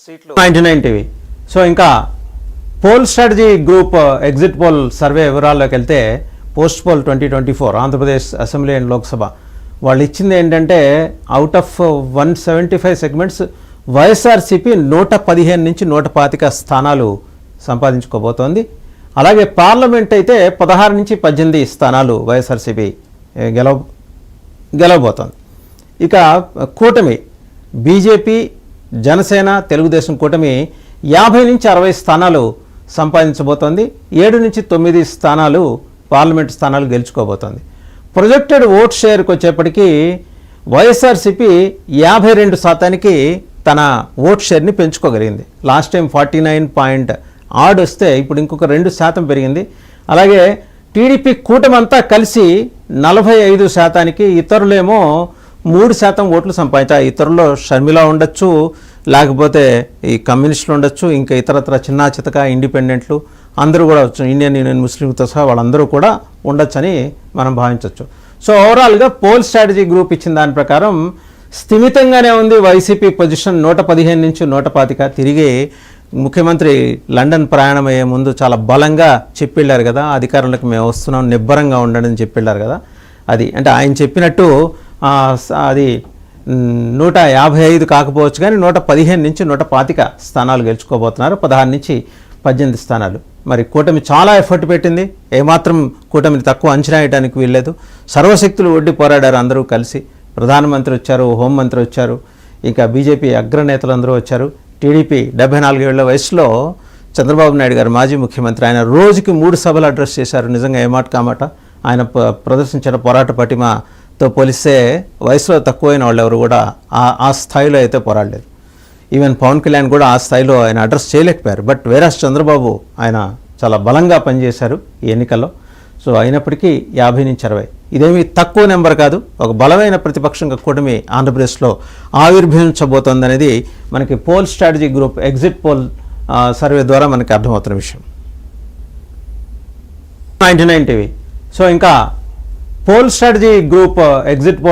సీట్లు 99 TV. So ఇంకా pole strategy group exit poll survey వివరాల్లోకి వెళ్తే post poll 2024 Andhra Pradesh assembly and Lok Sabha వాళ్ళు ఇచ్చింది ఏంటంటే అవుట్ ఆఫ్ 175 సెగ్మెంట్స్ వైఎస్ఆర్సీపీ 115 నుంచి 125 స్థానాలు సంపాదించుకోబోతోంది. అలాగే పార్లమెంట్ అయితే 16 నుంచి 18 స్థానాలు వైఎస్ఆర్సీపీ గెలవబోతోంది. ఇక కూటమి బీజేపీ జనసేన తెలుగుదేశం కూటమి 50 నుంచి 60 స్థానాలు సంపాదించబోతోంది. 7 నుంచి 9 స్థానాలు పార్లమెంట్ స్థానాలు గెలుచుకోబోతోంది. ప్రొజెక్టెడ్ ఓట్ షేర్కి వచ్చేప్పటికీ వైఎస్ఆర్సీపీ 52% తన ఓట్ షేర్ని పెంచుకోగలిగింది. లాస్ట్ టైం 49 వస్తే ఇప్పుడు ఇంకొక 2% పెరిగింది. అలాగే టీడీపీ కూటమంతా కలిసి 45%, ఇతరులేమో 3% ఓట్లు సంపాదించారు. ఇతరుల్లో షర్మిల ఉండొచ్చు, లేకపోతే ఈ కమ్యూనిస్టులు ఉండొచ్చు, ఇంకా ఇతరత్ర చిన్నా చితక ఇండిపెండెంట్లు అందరూ కూడా ఇండియన్ యూనియన్ ముస్లింతో సహా వాళ్ళందరూ కూడా ఉండొచ్చని మనం భావించవచ్చు. సో ఓవరాల్గా పోల్ స్ట్రాటజీ గ్రూప్ ఇచ్చిన దాని ప్రకారం స్థిమితంగానే ఉంది వైసీపీ పొజిషన్. 115 నుంచి 125. తిరిగి ముఖ్యమంత్రి లండన్ ప్రయాణం అయ్యే ముందు చాలా బలంగా చెప్పిళ్ళారు కదా, అధికారులకు మేము వస్తున్నాం నిబ్బరంగా ఉండండి చెప్పిళ్ళారు కదా. అది అంటే ఆయన చెప్పినట్టు అది 155 కాకపోవచ్చు కానీ 115 నుంచి 125 స్థానాలు గెలుచుకోబోతున్నారు. 16 నుంచి 18 స్థానాలు. మరి కూటమి చాలా ఎఫర్ట్ పెట్టింది, ఏమాత్రం కూటమిని తక్కువ అంచనా వేయడానికి వీల్లేదు. సర్వశక్తులు ఒడ్డి పోరాడారు అందరూ కలిసి. ప్రధానమంత్రి వచ్చారు, హోంమంత్రి వచ్చారు, ఇంకా బీజేపీ అగ్రనేతలు అందరూ వచ్చారు. టీడీపీ 74 ఏళ్ల వయసులో చంద్రబాబు నాయుడు గారు మాజీ ముఖ్యమంత్రి, ఆయన రోజుకి 3 సభలు అడ్రస్ చేశారు. నిజంగా ఏమాట కామాట ఆయన ప్రదర్శించిన పోరాట పటిమతో పోలిస్తే వయసులో తక్కువైన వాళ్ళు ఎవరు కూడా ఆ స్థాయిలో అయితే పోరాడలేదు. ఈవెన్ పవన్ కళ్యాణ్ కూడా ఆ స్థాయిలో ఆయన అడ్రస్ చేయలేకపోయారు. బట్ వేరాస్ చంద్రబాబు ఆయన చాలా బలంగా పనిచేశారు ఈ ఎన్నికల్లో. సో అయినప్పటికీ 50 నుంచి 60 ఇదేమీ తక్కువ నెంబర్ కాదు. ఒక బలమైన ప్రతిపక్షంగా కూటమి ఆంధ్రప్రదేశ్లో ఆవిర్భవించబోతోందనేది మనకి pole strategy group exit poll survey ద్వారా మనకి అర్థమవుతున్న విషయం. 99 టీవీ. సో ఇంకా pole strategy group exit poll